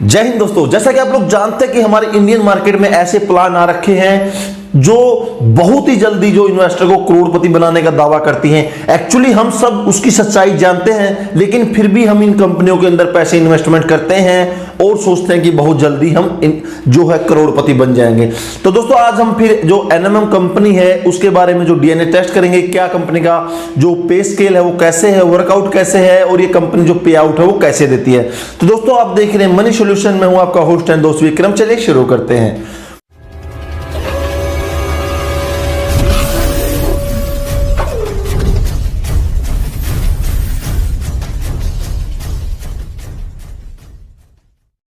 जय हिंद दोस्तों। जैसा कि आप लोग जानते हैं कि हमारे इंडियन मार्केट में ऐसे प्लान आ रखे हैं जो बहुत ही जल्दी जो इन्वेस्टर को करोड़पति बनाने का दावा करती हैं। एक्चुअली हम सब उसकी सच्चाई जानते हैं, लेकिन फिर भी हम इन कंपनियों के अंदर पैसे इन्वेस्टमेंट करते हैं और सोचते हैं कि बहुत जल्दी हम जो है करोड़पति बन जाएंगे। तो दोस्तों आज हम फिर जो एनएमएम कंपनी है उसके बारे में जो डीएनए टेस्ट करेंगे, क्या कंपनी का जो पे स्केल है वो कैसे है, वर्कआउट कैसे है और ये कंपनी जो पे आउट है वो कैसे देती है। तो दोस्तों आप देख रहे हैं मनी सॉल्यूशन में, हूं आपका होस्ट एंड दोस्त विक्रम। चलिए शुरू करते हैं।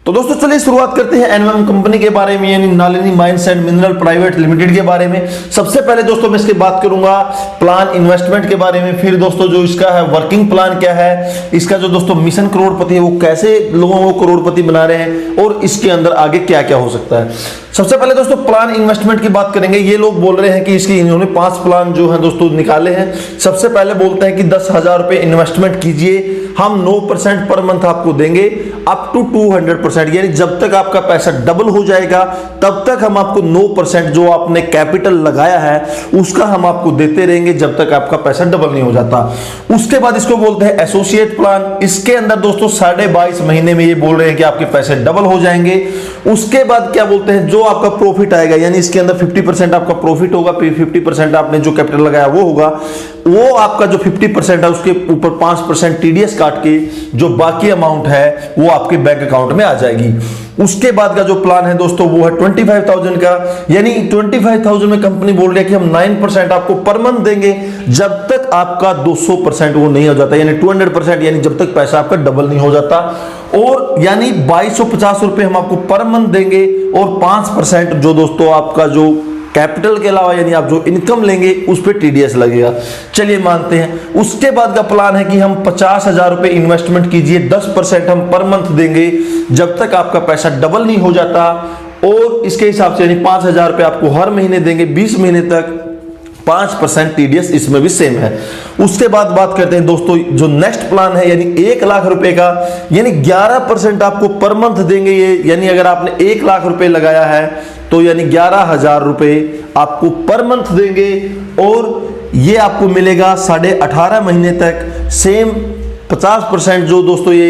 तो दोस्तों चलिए शुरुआत करते हैं एनएमएम कंपनी के बारे में, यानी Nalini mines and mineral private limited के बारे में। सबसे पहले दोस्तों मैं इसकी बात करूंगा प्लान इन्वेस्टमेंट के बारे में, फिर दोस्तों जो इसका है वर्किंग प्लान क्या है, इसका जो दोस्तों मिशन करोड़पति है वो कैसे लोगों को करोड़पति बना रहे हैं और इसके अंदर आगे क्या क्या हो सकता है। सबसे पहले दोस्तों प्लान इन्वेस्टमेंट की बात करेंगे। ये लोग बोल रहे हैं कि इसकी इन्होंने 5 प्लान जो है दोस्तों निकाले हैं। सबसे पहले बोलते हैं कि 10,000 रुपए इन्वेस्टमेंट कीजिए, हम 9% पर मंथ आपको देंगे अप टू 200%, यानी जब तक आपका पैसा डबल हो जाएगा तब तक हम आपको 9% जो आपने कैपिटल लगाया है उसका हम आपको देते रहेंगे जब तक आपका पैसा डबल नहीं हो जाता। उसके बाद इसको बोलते हैं एसोसिएट प्लान। इसके अंदर दोस्तों 22.5 महीने में ये बोल रहे हैं कि आपके पैसे डबल हो जाएंगे। उसके बाद क्या बोलते हैं, जो आपका प्रॉफिट आएगा, यानी इसके अंदर 50% आपका प्रॉफिट होगा, 50% आपने जो कैपिटल लगाया वो होगा, वो आपका जो 50% है उसके ऊपर 5% टीडीएस काट के जो बाकी अमाउंट है वो आपके बैंक अकाउंट में आ जाएगी। उसके बाद का जो प्लान है दोस्तों वो है 25,000 का, यानी 25,000 में कंपनी बोल रही है कि हम 9% आपको पर मंथ देंगे जब तक आपका 200% वो नहीं हो जाता, यानी 200%, यानी जब तक पैसा आपका डबल नहीं हो जाता। और यानी 2250 रुपए हम आपको पर मंथ देंगे और 5% जो दोस्तों आपका जो कैपिटल के अलावा यानी आप जो इनकम लेंगे उस पर टीडीएस लगेगा। चलिए मानते हैं। उसके बाद का प्लान है कि हम 50,000 रुपए इन्वेस्टमेंट कीजिए, 10% हम पर मंथ देंगे जब तक आपका पैसा डबल नहीं हो जाता, और इसके हिसाब से यानी 5,000 रुपए आपको हर महीने देंगे 20 महीने तक, 5% टीडीएस इसमें भी सेम है। उसके बाद बात करते हैं दोस्तों जो नेक्स्ट प्लान है, यानी 1 लाख रुपए का, यानी 11% आपको पर मंथ देंगे ये, यानी अगर आपने 1 लाख रुपए लगाया है तो यानी 11,000 रुपए आपको पर मंथ देंगे और ये आपको मिलेगा 18.5 महीने तक सेम 50%। जो दोस्तों ये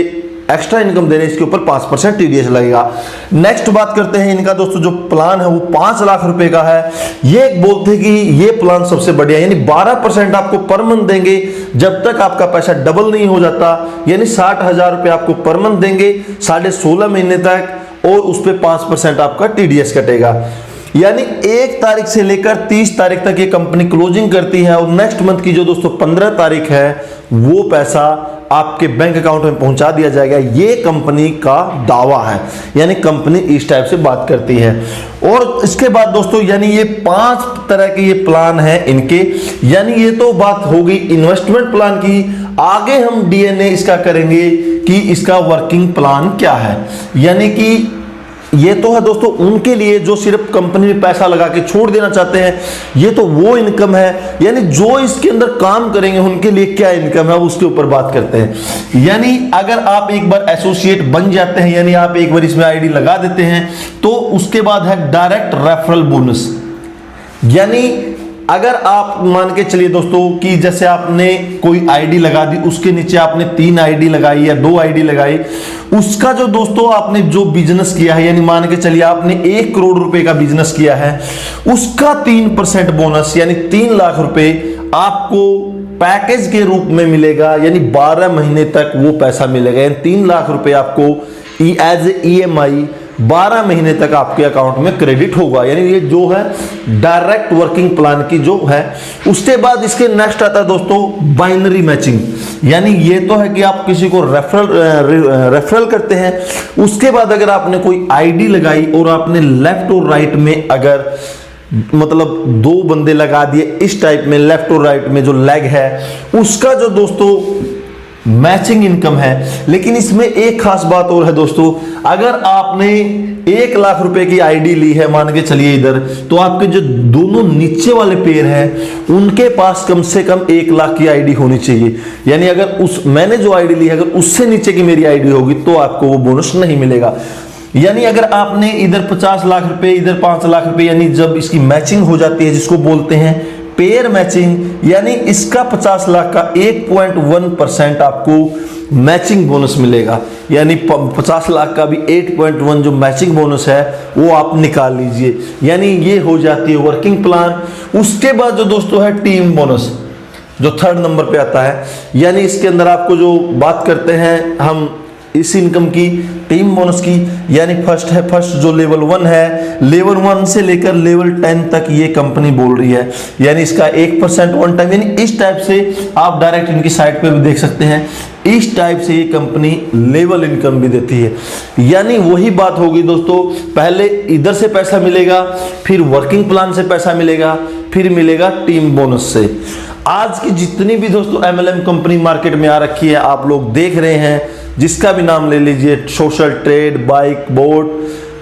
एक्स्ट्रा इनकम दे रहे हैं इसके ऊपर 5% टीडीएस लगेगा। नेक्स्ट बात करते हैं इनका दोस्तों जो प्लान है वो 5 लाख रुपए का है। ये बोलते हैं कि ये प्लान सबसे बढ़िया, यानी 12% आपको पर मंथ देंगे जब तक आपका पैसा डबल नहीं हो जाता, यानी 60,000 रुपए आपको पर मंथ देंगे 16.5 महीने तक और उस पर 5% आपका टीडीएस कटेगा। यानी 1 तारीख से लेकर 30 तारीख तक ये कंपनी क्लोजिंग करती है और नेक्स्ट मंथ की जो दोस्तों 15 तारीख है वो पैसा आपके बैंक अकाउंट में पहुंचा दिया जाएगा। ये कंपनी का दावा है, यानी कंपनी इस टाइप से बात करती है। और इसके बाद दोस्तों यानी ये 5 तरह के ये प्लान हैं इनके, यानी ये तो बात होगी इन्वेस्टमेंट प्लान की। आगे हम डीएनए इसका करेंगे कि इसका वर्किंग प्लान क्या है, यानी कि ये तो है दोस्तों उनके लिए जो सिर्फ कंपनी में पैसा लगा के छोड़ देना चाहते हैं, ये तो वो इनकम है। यानी जो इसके अंदर काम करेंगे उनके लिए क्या इनकम है उसके ऊपर बात करते हैं। यानी अगर आप एक बार एसोसिएट बन जाते हैं, यानी आप एक बार इसमें आईडी लगा देते हैं, तो उसके बाद है डायरेक्ट रेफरल बोनस। यानी अगर आप मान के चलिए दोस्तों कि जैसे आपने कोई आईडी लगा दी, उसके नीचे आपने 3 आईडी लगाई या 2 आईडी लगाई, उसका जो दोस्तों आपने जो बिजनेस किया है, यानी मान के चलिए आपने 1 करोड़ रुपए का बिजनेस किया है, उसका 3% बोनस यानी 3 लाख रुपए आपको पैकेज के रूप में मिलेगा, यानी 12 महीने तक वो पैसा मिलेगा। यानी 3 लाख रुपए आपको एज EMI 12 महीने तक आपके अकाउंट में क्रेडिट होगा। यानी ये जो है डायरेक्ट वर्किंग प्लान की जो है। उसके बाद इसके नेक्स्ट आता है दोस्तों बाइनरी मैचिंग, यानी ये तो है कि आप किसी को रेफरल करते हैं। उसके बाद अगर आपने कोई आईडी लगाई और आपने लेफ्ट और राइट में अगर मतलब 2 बंदे लगा दिए इस टाइप में, लेफ्ट और राइट में जो लेग है उसका जो दोस्तों मैचिंग इनकम है। लेकिन इसमें एक खास बात और है दोस्तों, अगर आपने 1 लाख रुपए की आईडी ली है मान के चलिए इधर, तो आपके जो दोनों नीचे वाले पेयर हैं उनके पास कम से कम 1 लाख की आईडी होनी चाहिए। यानी अगर मैंने जो आईडी ली है अगर उससे नीचे की मेरी आईडी होगी तो आपको वो बोनस नहीं मिलेगा। यानी अगर आपने इधर 50 लाख रुपए, इधर 5 लाख रुपए, यानी जब इसकी मैचिंग हो जाती है जिसको बोलते हैं पेयर मैचिंग, यानी इसका 50 लाख का 1.1% आपको मैचिंग बोनस मिलेगा। यानी 50 लाख का भी 8.1 जो मैचिंग बोनस है वो आप निकाल लीजिए। यानी ये हो जाती है वर्किंग प्लान। उसके बाद जो दोस्तों है टीम बोनस, जो 3rd नंबर पे आता है। यानी इसके अंदर आपको जो बात करते हैं हम इस इनकम की, टीम बोनस की, यानी फर्स्ट जो लेवल 1 है, लेवल 1 से लेकर लेवल 10 तक ये कंपनी बोल रही है। यानी इसका 1% वन टाइम, यानी इस टाइप से आप डायरेक्ट इनकी साइट पे भी देख सकते हैं। इस टाइप से ये कंपनी लेवल इनकम भी देती है। यानी वही बात होगी दोस्तों, पहले इधर से पैसा मिलेगा, फिर वर्किंग प्लान से पैसा मिलेगा, फिर मिलेगा टीम बोनस से। आज की जितनी भी दोस्तों MLM कंपनी मार्केट में आ रखी है, आप लोग देख रहे हैं, जिसका भी नाम ले लीजिए, सोशल ट्रेड, बाइक बोट,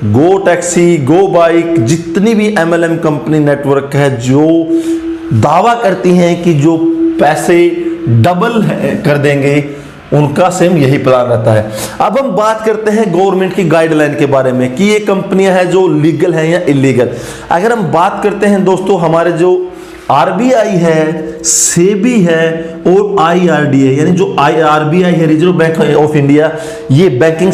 गो टैक्सी, गो बाइक, जितनी भी MLM कंपनी नेटवर्क है जो दावा करती हैं कि जो पैसे डबल कर देंगे, उनका सेम यही प्लान रहता है। अब हम बात करते हैं गवर्नमेंट की गाइडलाइन के बारे में कि ये कंपनियां हैं जो लीगल हैं या इलीगल। अगर हम बात करते हैं दोस्तों, हमारे जो RBI है, सेबी है और IRDA, यानी जो RBI है, रिजर्व बैंक ऑफ इंडिया, ये बैंकिंग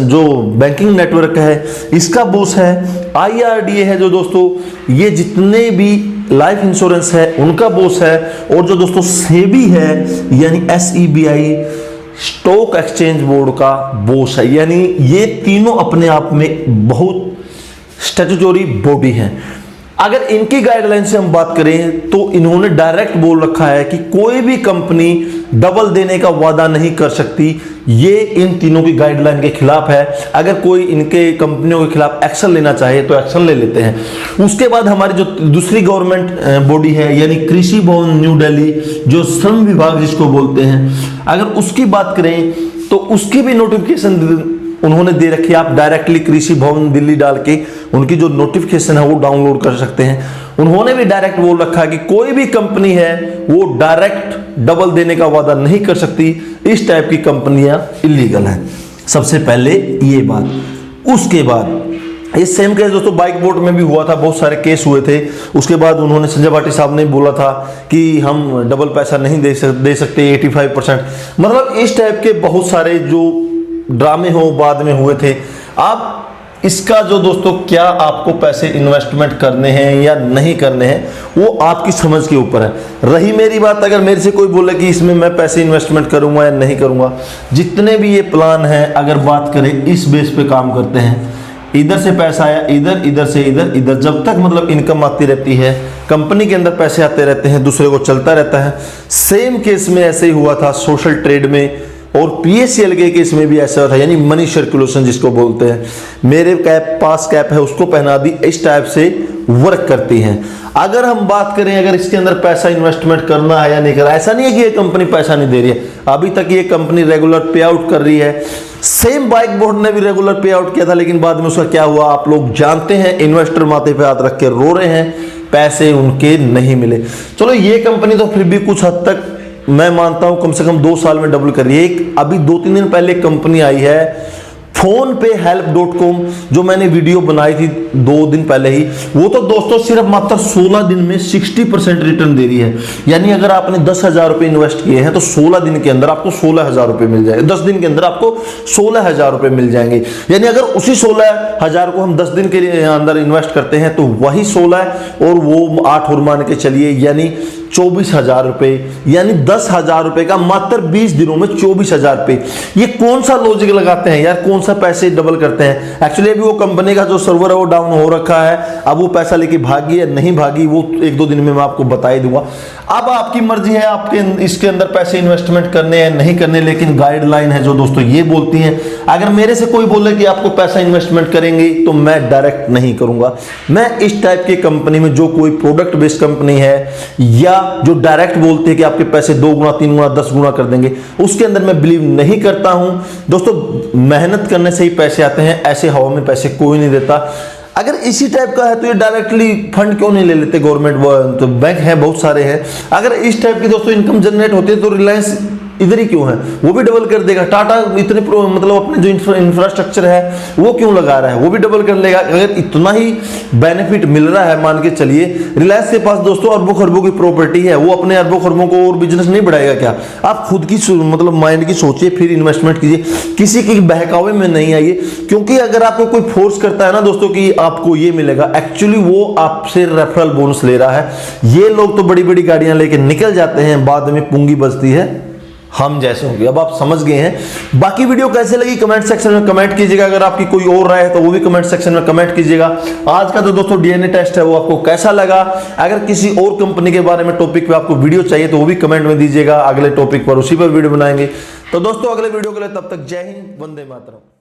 जो बैंकिंग नेटवर्क है इसका बॉस है। IRDA है जो दोस्तों, ये जितने भी लाइफ इंश्योरेंस है उनका बॉस है। और जो दोस्तों सेबी है, यानी SEBI, स्टॉक एक्सचेंज बोर्ड का बॉस है। यानी ये तीनों अपने आप में बहुत स्टैट्यूटरी बॉडी है। अगर इनकी गाइडलाइन से हम बात करें तो इन्होंने डायरेक्ट बोल रखा है कि कोई भी कंपनी डबल देने का वादा नहीं कर सकती। ये इन तीनों की गाइडलाइन के खिलाफ है। अगर कोई इनके कंपनियों के खिलाफ एक्शन लेना चाहे तो एक्शन ले लेते हैं। उसके बाद हमारी जो दूसरी गवर्नमेंट बॉडी है, यानी कृषि भवन न्यू दिल्ली, जो श्रम विभाग जिसको बोलते हैं, अगर उसकी बात करें तो उसकी भी नोटिफिकेशन उन्होंने दे रखी है। आप डायरेक्टली कृषि भवन दिल्ली डाल के उनकी जो नोटिफिकेशन है वो डाउनलोड कर सकते हैं। उन्होंने भी डायरेक्ट बोल रखा है कि कोई भी कंपनी है वो डायरेक्ट डबल देने का वादा नहीं कर सकती। इस टाइप की कंपनियां इलीगल हैं। सबसे पहले ये बात। उसके बाद इस सेम केस दोस्तों बाइक बोर्ड में भी हुआ था, बहुत सारे केस हुए थे। उसके बाद उन्होंने, संजय भाटी साहब ने बोला था कि हम डबल पैसा नहीं दे सकते 85%। मतलब इस टाइप के बहुत सारे जो ड्रामे हो बाद में हुए थे। अब इसका जो दोस्तों क्या आपको पैसे इन्वेस्टमेंट करने हैं या नहीं करने हैं वो आपकी समझ के ऊपर है। रही मेरी बात, अगर मेरे से कोई बोले कि इसमें मैं पैसे इन्वेस्टमेंट करूंगा या नहीं करूंगा, जितने भी ये प्लान हैं अगर बात करें इस बेस पे काम करते हैं। इधर से पैसा आया इधर, इधर से इधर, इधर, जब तक मतलब इनकम आती रहती है, कंपनी के अंदर पैसे आते रहते हैं, दूसरे को चलता रहता है। सेम केस में ऐसे ही हुआ था सोशल ट्रेड में, और PSCL के केस में भी ऐसा था, यानी मनी सर्कुलेशन जिसको बोलते हैं। मेरे पास कैप है उसको पहना दी, इस टाइप से वर्क करती हैं। अगर हम बात करें अगर इसके अंदर पैसा इन्वेस्टमेंट करना है या नहीं करना, ऐसा नहीं है कि ये कंपनी पैसा नहीं दे रही है। अभी तक ये कंपनी रेगुलर पे आउट कर रही है। सेम बाइक बोर्ड ने भी रेगुलर पे आउट किया था, लेकिन बाद में उसका क्या हुआ आप लोग जानते हैं। इन्वेस्टर माथे पे हाथ रख के रो रहे हैं, पैसे उनके नहीं मिले। चलो ये कंपनी तो फिर भी कुछ हद तक मैं मानता हूं कम से कम 2 साल में डबल कर रही है। एक अभी 2-3 दिन पहले कंपनी आई है फोन पे help.com, जो मैंने वीडियो बनाई थी 2 दिन पहले ही, वो तो दोस्तों सिर्फ मात्र 16 दिन में 60% रिटर्न दे रही है। यानी अगर आपने 10,000 रुपए इन्वेस्ट किए हैं तो 16 दिन के अंदर आपको 16,000 रुपए मिल जाएंगे। 10 दिन के अंदर आपको 16,000 रुपए मिल जाएंगे। यानी अगर उसी 16,000 को हम 10 दिन के अंदर इन्वेस्ट करते हैं तो वही 16 और वो 8 और मान के चलिए, यानी 24,000 रुपए, यानी 10,000 रुपए का मात्र 20 दिनों में 24,000 रुपए। ये कौन सा लॉजिक लगाते हैं यार, कौन सा पैसे डबल करते हैं। एक्चुअली अभी वो कंपनी का जो सर्वर है वो डाउन हो रखा है। अब वो पैसा लेके भागी या नहीं भागी वो 1-2 दिन में मैं आपको बता ही दूंगा। अब आपकी मर्जी है आपके इसके अंदर पैसे इन्वेस्टमेंट करने हैं नहीं करने, लेकिन गाइडलाइन है जो दोस्तों ये बोलती है। अगर मेरे से कोई बोले कि आपको पैसा इन्वेस्टमेंट करेंगे तो मैं डायरेक्ट नहीं करूंगा। मैं इस टाइप की कंपनी में, जो कोई प्रोडक्ट बेस्ड कंपनी है या जो डायरेक्ट बोलते हैं कि आपके पैसे 2 गुना 3 गुना 10 गुना कर देंगे, उसके अंदर मैं बिलीव नहीं करता हूं दोस्तों। मेहनत करने से ही पैसे आते हैं, ऐसे हवा में पैसे कोई नहीं देता। अगर इसी टाइप का है तो ये डायरेक्टली फंड क्यों नहीं ले लेते गवर्नमेंट, तो बैंक है बहुत सारे हैं। अगर इस टाइप की दोस्तों इनकम जनरेट होती है तो रिलायंस इधर ही क्यों है, वो भी डबल कर देगा। टाटा इतने मतलब अपने जो इंफ्रास्ट्रक्चर है वो क्यों लगा रहा है, वो भी डबल कर लेगा। अगर इतना ही बेनिफिट मिल रहा है, मान के चलिए रिलायंस के पास दोस्तों अरबों खरबों की प्रॉपर्टी है, वो अपने अरबों खरबों को और बिजनेस नहीं बढ़ाएगा क्या? आप खुद की मतलब माइंड की सोचिए, फिर इन्वेस्टमेंट कीजिए, किसी के बहकावे में नहीं आइए। क्योंकि अगर आपको कोई फोर्स करता है ना दोस्तों कि आपको ये मिलेगा, एक्चुअली वो आपसे रेफरल बोनस ले रहा है। ये लोग तो बड़ी बड़ी गाड़ियां लेके निकल जाते हैं, बाद में पूंगी बजती है हम जैसे होंगे। अब आप समझ गए हैं। बाकी वीडियो कैसे लगी कमेंट सेक्शन में कमेंट कीजिएगा। अगर आपकी कोई और राय है तो वो भी कमेंट सेक्शन में कमेंट कीजिएगा। आज का तो दोस्तों डीएनए टेस्ट है, वो आपको कैसा लगा? अगर किसी और कंपनी के बारे में टॉपिक पे आपको वीडियो चाहिए तो वो भी कमेंट में दीजिएगा, अगले टॉपिक पर उसी पर वीडियो बनाएंगे। तो दोस्तों अगले वीडियो के लिए तब तक जय हिंद, वंदे मातरम।